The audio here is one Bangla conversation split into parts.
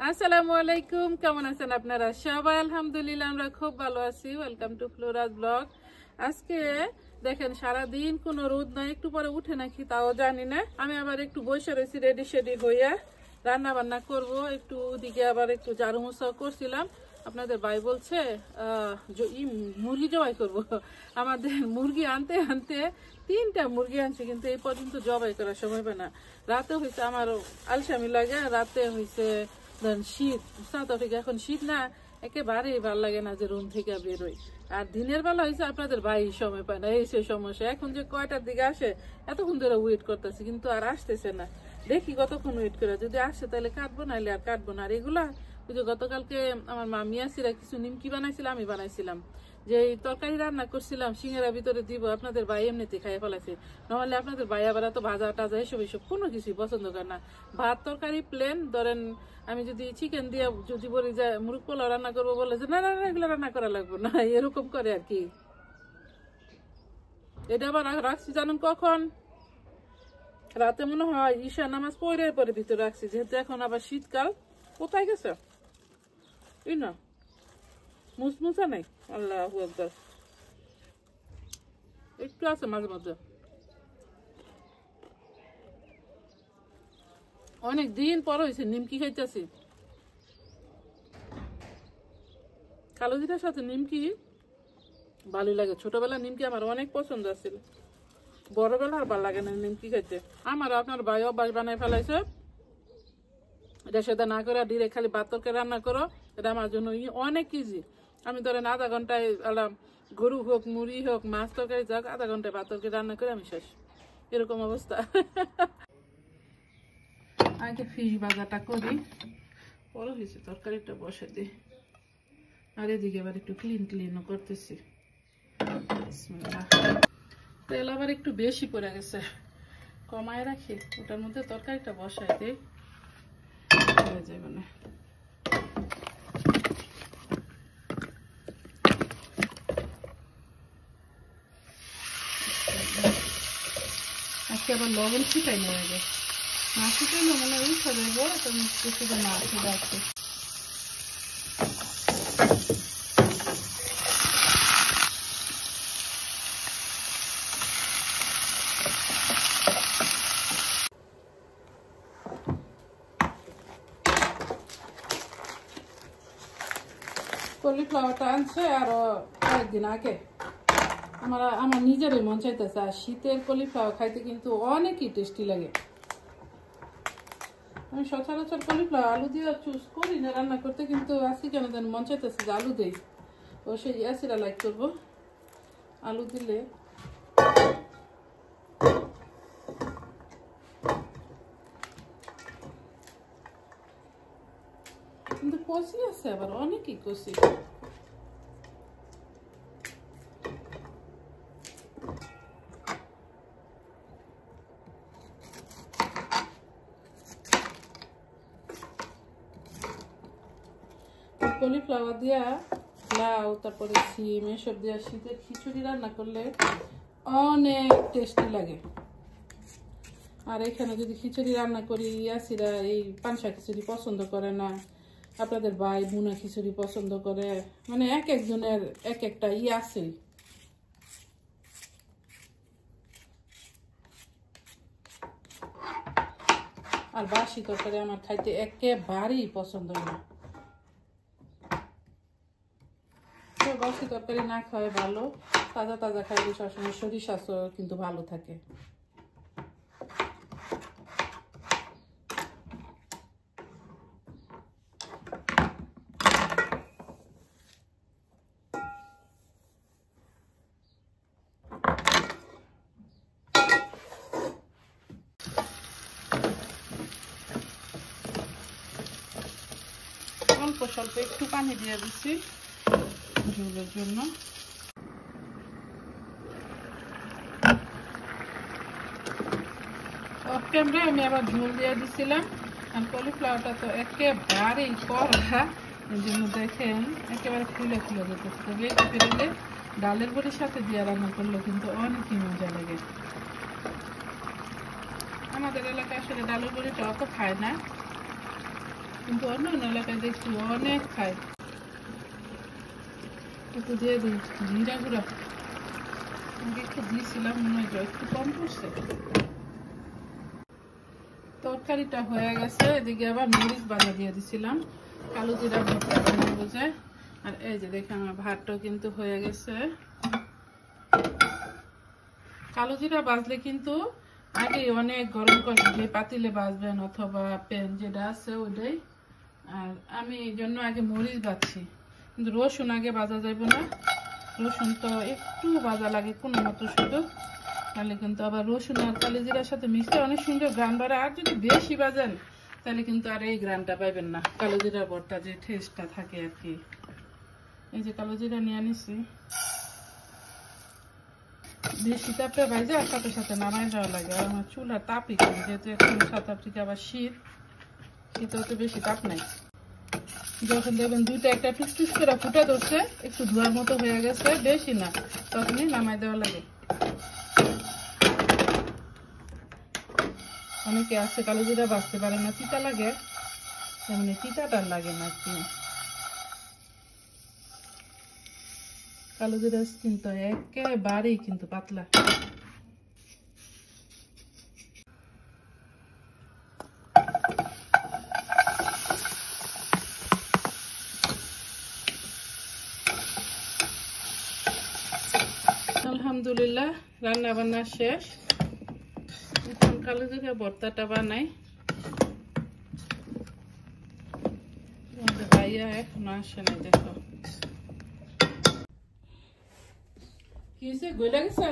আসসালামু আলাইকুম, কেমন আছেন আপনারা সবাই? আলহামদুলিল্লাহ আমরা খুব ভালো আছি। Welcome to Flora's blog. আজকে দেখেন সারাদিন কোনো রোদ নাই, একটু পরে উঠে নাকি তাও জানি না। আমি আবার একটু বসে রয়েছি রেডি শেডি হইয়া, রান্না বান্না করব। একটু ওদিকে আবার একটু ঝাড়ু মোছাও করছিলাম। আপনাদের ভাই বলছে মুরগি জবাই করব। আমাদের মুরগি আনতে আনতে 3টা মুরগি আনছে, কিন্তু এই পর্যন্ত জবাই করার সময় পায় না। রাতে হয়েছে আমারও আলসামি লাগে, রাতে হয়েছে শীত। সাউথ আফ্রিকা এখন শীত না, একেবারেই ভালো লাগে না যে রুম থেকে বেরোই। আর দিনের বেলা হয়েছে আপনাদের ভাই সময় পায় না, এই সে সমস্যা। এখন যে কয়টার দিকে আসে, এতক্ষণ ধরে ওয়েট করতেছি, কিন্তু আর আসতেছে না। দেখি কতক্ষণ ওয়েট করে, যদি আসে তাহলে কাটবো, নাহলে আর কাটবো না। আর এগুলা ওই যে গতকালকে আমার মামি আসিরা কিছু নিমকি বানাইছিল, আমি বানাইছিলাম। যে তরকারি রান্না করছিলাম সিঙ্গারা ভিতরে দিব, আপনাদের ভাই এমনিতে খাইয়ে ফেলাইছে। নাহলে আপনাদের ভাই আবার এত ভাজা টাজা এসব কোনো কিছুই পছন্দ করে না। ভাত তরকারি প্লেন, ধরেন আমি যদি চিকেন দিয়ে যদি বলি যে মুরগ পোলাও রান্না করবো, বলে যে না না এগুলো রান্না করা লাগবে না, এরকম করে আর কি। এটা আবার রাখছি জানেন কখন? রাতে মনে হয় ঈশা নামাজ পড়ে পরে ভিতরে রাখছি, যেহেতু এখন আবার শীতকাল। কোথায় গেছে এই না মুসমুসা নাই, আল্লাহ আকবার, একটু আছে মাঝে মাঝে। অনেক দিন পর হয়েছে নিমকি খাইতেছি। কালো জিরার সাথে নিমকি ভালোই লাগে। ছোটবেলা নিমকি আমার অনেক পছন্দ আছিল, বড়বেলা আর ভালো লাগে না নিমকি খাইতে। আমার আপনার ভাই অভ্যাস বানাই ফেলাইছে, এটা সেটা না করে ডিরেক্ট খালি ভাত তরকারি রান্না করো। এটা আমার জন্য অনেক ইজি। আমি ধরেন আধা ঘন্টায় গরু হোক, মুড়ি হোক, মাছ তরকারি যাক, আধা ঘন্টায় ভাত তরকারি রান্না করে আমি শেষ, এরকম অবস্থা। আগে ফিশ ভাজাটা করি, পরে হয়েছে তরকারিটা বসে দিই। আর এদিকে আবার একটু ক্লিনও করতেছি। তেল আবার একটু বেশি পড়ে গেছে, কমায় রাখি, ওটার মধ্যে তরকারিটা বসাই দিই, হয়ে যাবে না। আজকে আবার লবণ ছিটাই নেওয়া যায়, না ছিটাইলে মনে হয় উঠে যাবো, কিছু না ছিটা আছে। কলিফ্লাওয়ারটা আনছে আরো কয়েকদিন আগে, আমার নিজেরই মন চাইতেছে। আর শীতের কলিফ্লাওয়ার খাইতে কিন্তু অনেকই টেস্টি লাগে। আমি সচরাচর কলিফ্লাওয়ার আলু দিয়ে চুজ করি না রান্না করতে, কিন্তু আজকে কেন যেন মন চাইতেছে যে আলু দেই, তো সেই অ্যাসিডা লাইক করবো। আলু দিলে কিন্তু কষি আছে, আবার অনেকই কষি। কলিফ্লাওয়ার দিয়া লাউ, তারপরে সিম, এসব দিয়া শীতের খিচুড়ি রান্না করলে অনেক টেস্টি লাগে। আর এখানে যদি খিচুড়ি রান্না করি, ইয়াসিরা এই পানসা খিচুড়ি পছন্দ করে না, আপনাদের ভাই বুনা খিচুড়ি পছন্দ করে, মানে এক একজনের এক একটা আছে। আর বাসি তরকারি আমার খাইতে একেবারেই পছন্দ না। বাসি তরকারি না খাওয়াই ভালো, তাজা তাজা খাইলে সবসময় শরীর স্বাস্থ্য কিন্তু ভালো থাকে। অল্প স্বল্প একটু পানি দিয়ে দিচ্ছি ঝোলের জন্য। অফ ক্যামেরায় আমি আবার ঝোল দিয়ে দিচ্ছিলাম। আর কলিফ্লাওয়ারটা তো একেবারেই কড়া, এই জন্য দেখেন একেবারে ফুলে ফুলে যেতেছে। তবে একটু ফেলে ডালের বড়ির সাথে দিয়ে রান্না করলে কিন্তু অনেকই মজা লাগে। আমাদের এলাকায় আসলে ডালের বড়িটা অত খায় না, কিন্তু অন্য অন্য এলাকায় দেখছি অনেক খায়। একটু দিয়ে দিই জিরা গুঁড়া, আমি একটু দিয়েছিলাম, মনে হয় একটু কম করছে। তরকারিটা হয়ে গেছে, এদিকে আবার মরিচ ভাজা দিয়ে দিছিলাম, কালো জিরা ভর্তা বানাবো যে। আর এই যে দেখে আমার ভাতটাও কিন্তু হয়ে গেছে। কালো জিরা ভাজলে কিন্তু আগে অনেক গরম করে দিয়ে পাতিলে ভাজবেন, অথবা প্যান যেটা আছে ওইটাই। আর আমি এই জন্য আগে মরিচ ভাজছি, কিন্তু রসুন আগে ভাজা যাইব না। রসুন তো একটু ভাজা লাগে কোনো মতো শুধু, তাহলে কিন্তু আবার রসুন আর কালো জিরার সাথে মিশতে অনেক সুন্দর গ্রান বাড়ে। আর যদি বেশি ভাজেন তাহলে কিন্তু আর এই গ্রানটা পাইবেন না, কালো জিরার ভর্তা যে টেস্টটা থাকে আর কি। এই যে কালো জিরা নিয়ে নিছি, বেশি তাপটা ভাজে আর সাথে সাথে নামাই দেওয়া লাগে। আর আমার চুলা তাপই কম, যেহেতু এখন সাত আফ্রিকা আবার শীতেও তো বেশি তাপ নাই। যখন দেখবেন দুইটা একটা টুস করে ফুটা ধরছে, একটু ধোয়ার মতো হয়ে গেছে, বেশি না, তখনই নামাই দেওয়া লাগে। অনেকে আছে কালো জিরা বাঁচতে পারে না, তিতা লাগে, তেমনি তিতাটার লাগে না কি। কালো জিরা কিন্তু একেবারেই কিন্তু পাতলা। আলহামদুলিল্লাহ রান্না বান্না শেষ, এখন কালো জিরা ভর্তাটা বানাই। ভাইয়া এখনো আসে নাই, দেখো কি হয়েছে, গইলা গেছে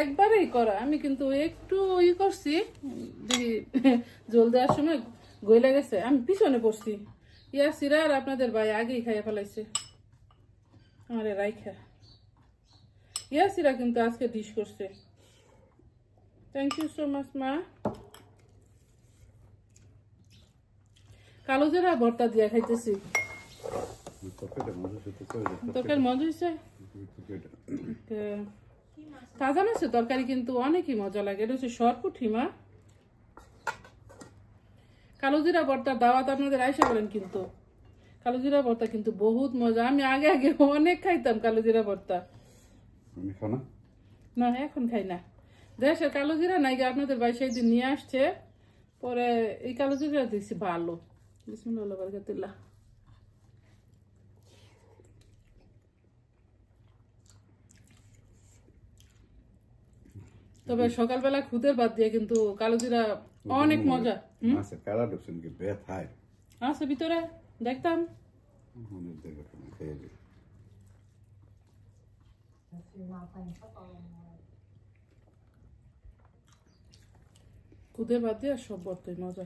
একবারেই করা। আমি কিন্তু একটু করছি, জল দেওয়ার সময় গইলা গেছে, আমি পিছনে পড়ছি। ইয়াসিরা আর আপনাদের ভাই আগেই খাইয়া ফেলাইছে আমারে রাইখা। ইয়াসিরা কিন্তু আজকে ডিশ করছে, থ্যাংক ইউ সো মাচ মা। কালো জিরা ভর্তা দিয়া খাইতেছি, তরকারি মজা হয়েছে, তাজা মাছে তরকারি কিন্তু অনেকই মজা লাগে। এটা হচ্ছে সরপুঠি মা। কালো জিরা ভর্তার দাওয়াত আপনাদের আইসা করেন, কিন্তু কালো জিরা ভর্তা কিন্তু বহুত মজা। আমি আগে আগে অনেক খাইতাম কালো জিরা ভর্তা, না এখন খাই না। দেশের কালো জিরা নাই, আপনাদের ভাই সেই দিন নিয়ে আসছে, পরে এই কালো জিরা দিচ্ছি ভালো। বিসমিল্লাহ বারাকাতুল্লাহ। তবে সকালবেলা খুদের বাদ দিয়ে কিন্তু কালো জিরা অনেক মজা। আছে ভিতরে দেখতাম, খুদের বাদ দিয়ে সব ভর্তাই মজা।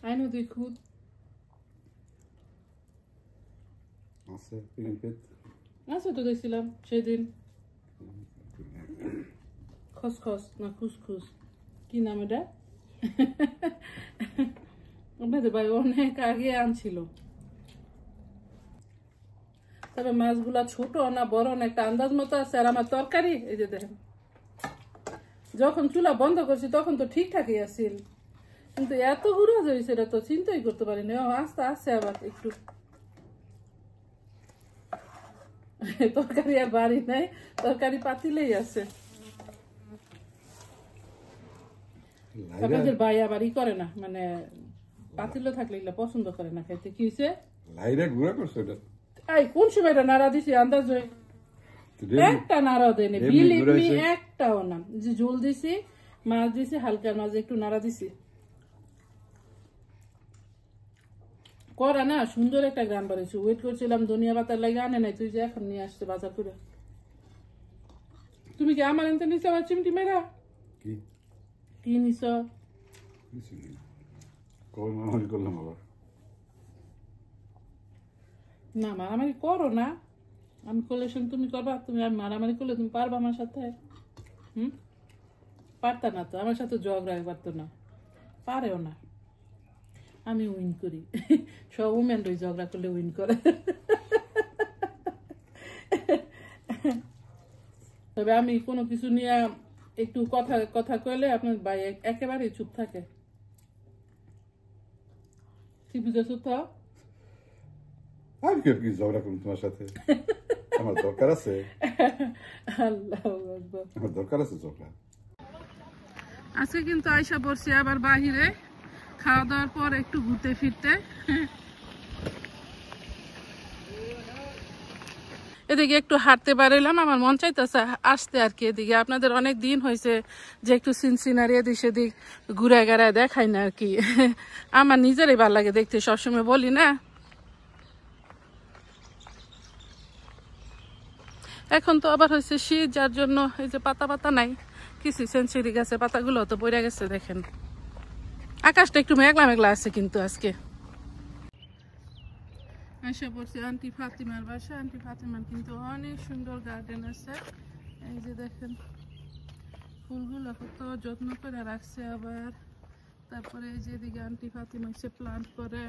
আইনো দুই খুদ আছে তো, দেখছিলাম সেদিন। খসখস না খুসখুস, কি নাম এটা? আপনাদের ভাই অনেক আগে আনছিল। তবে মাছগুলা ছোট না বড় না একটা আন্দাজ মতো আছে। আর আমার তরকারি এই যে দেখেন, যখন চুলা বন্ধ করছি তখন তো ঠিকঠাকই আছিল, কিন্তু এত হুড়া হয়েছে এটা তো চিন্তাই করতে পারিনি। আস্তে আস্তে আবার একটু তরকারি আর বাড়ি নাই, তরকারি পাতিলেই আছে। আপনাদের ভাই আবার ই করে না, মানে পাতিলে থাকলে এগুলা পছন্দ করে না খাইতে। কি হয়েছে কোন সময় এটা নাড়া দিছি আন্দাজ একটা নাড়া দেয়নি, বিলিভ মি একটাও না। যে ঝোল দিছি, মাছ দিছি, হালকার মাঝে একটু নাড়া দিছি, করা না সুন্দর একটা গ্রাম বাড়িয়েছে। ওয়েট করছিলাম ধনিয়া পাতার লাগে, আনে নাই, তুই যে এখন নিয়ে আসছে বাজার করে। তুমি কি আমার এনতে নিছো আবার চিমটি মেরা? কি নিছ? না মারামারি করো না, আমি করলে তুমি করবা, তুমি আর মারামারি করলে তুমি পারবা আমার সাথে? পারতা না তো, আমার সাথে ঝগড়া পারতো না, পারেও না। আমি উইন করি, সব উমেন ওই ঝগড়া করলে উইন করে। তবে আমি কোনো কিছু নিয়ে একটু কথা কইলে আপনার ভাই একেবারেই চুপ থাকে। তুই বুঝেছো তো? আমি কি ঝগড়া করুন তোমার সাথে? আমার দরকার আছে? আল্লাহু আকবার। আমার দরকার আছে ঝগড়া? আজকে কিন্তু আয়শা বসছে আবার বাহিরে খাওয়া দাওয়ার পর একটু ঘুরতে ফিরতে। এদিকে একটু হাঁটতে পারলাম, আমার মন চাইতেছে আসতে আর কি। এদিকে আপনাদের অনেক দিন হয়েছে যে একটু সিনসিনারি এদিক সেদিক ঘুরে গেড়ায় দেখাই না আর কি। আমার নিজেরই ভালো লাগে দেখতে, সবসময় বলি না। এখন তো আবার হয়েছে শীত, যার জন্য এই যে পাতা পাতা নাই কিছু, সেঞ্চুরি গাছে পাতাগুলো তো পড়ে গেছে। দেখেন আকাশটা একটু মেঘলা মেঘলা আছে কিন্তু আজকে। আশা করছি আন্টি ফাতিমার বাসা। আন্টি ফাতিমার কিন্তু অনেক সুন্দর গার্ডেন আছে। এই যে দেখেন ফুলগুলো কত যত্ন করে রাখছে আবার। তারপরে এই যে এদিকে আন্টি ফাতিমা এসে প্লান্ট করে।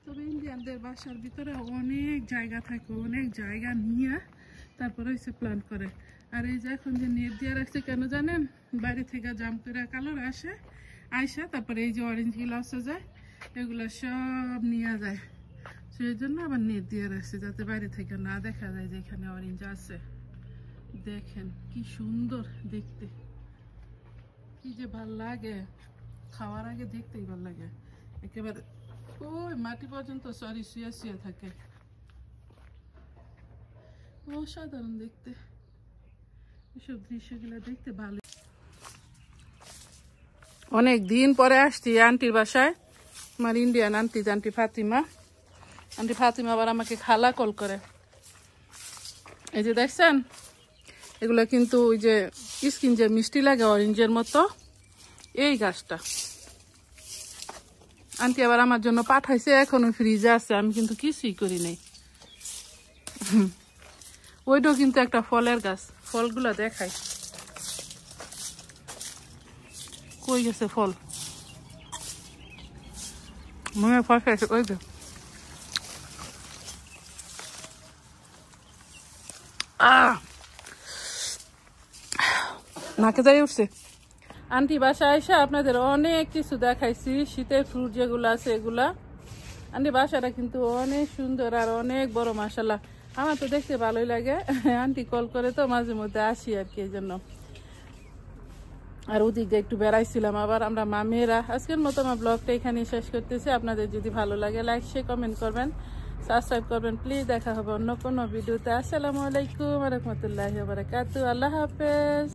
তবে ইন্ডিয়ানদের বাসার ভিতরে অনেক জায়গা থাকে, অনেক জায়গা নিয়ে তারপরে এসে প্লান্ট করে। আর এই যে এখন যে নেট দিয়ে রাখছে কেন জানেন? বাড়ি থেকে জাম করে কালার আসে আইসা তারপরে এই যে অরেঞ্জগুলো আসে যায়, এগুলো সব নিয়ে যায়। সেই জন্য আবার নেট দিয়ে রাখছে যাতে বাইরে থেকে না দেখা যায় যে এখানে অরেঞ্জ আছে। দেখেন কি সুন্দর দেখতে, কি যে ভাল লাগে। খাওয়ার আগে দেখতেই ভাল লাগে একেবারে। ওই মাটি পর্যন্ত সরি শুয়ে শুয়ে থাকে, অসাধারণ দেখতে। এসব দৃশ্যগুলো দেখতে ভালো। অনেক দিন পরে আসছি আন্টির বাসায়, আমার Indian aunty, aunty Fatima. Aunty Fatima আবার আমাকে খালা কল করে। এই যে দেখছেন এগুলো কিন্তু ওই যে স্কিন যে মিষ্টি লাগে অরেঞ্জের মতো, এই গাছটা আন্টি আবার আমার জন্য পাঠাইছে, এখনো ফ্রিজে আছে, আমি কিন্তু কিছুই করি নাই। ওইটাও কিন্তু একটা ফলের গাছ, ফলগুলো দেখাই কই গেছে ফল। মনে হয় ফল খাইছে ওই যে। নাকে দাঁড়িয়ে উঠছে। আন্টি বাসায় এসে আপনাদের অনেক কিছু দেখাইছি, শীতের ফ্রুট যেগুলো আছে এগুলা। আন্টি বাসাটা কিন্তু অনেক সুন্দর আর অনেক বড়, মাশাআল্লাহ। আমার তো দেখতে ভালোই লাগে। আন্টি কল করে তো মাঝে মধ্যে আসি আর কি, এই জন্য। আর ওদিক দিয়ে একটু বেড়াইছিলাম আবার আমরা মামেরা। আজকের মতো আমার ব্লগটা এখানে শেষ করতেছি। আপনাদের যদি ভালো লাগে লাইক শেয়ার কমেন্ট করবেন, সাবস্ক্রাইব করবেন প্লিজ। দেখা হবে অন্য কোনো ভিডিওতে। আসসালামু আলাইকুম ওয়া রাহমাতুল্লাহি ওয়া বারাকাতুহু। আল্লাহ হাফেজ।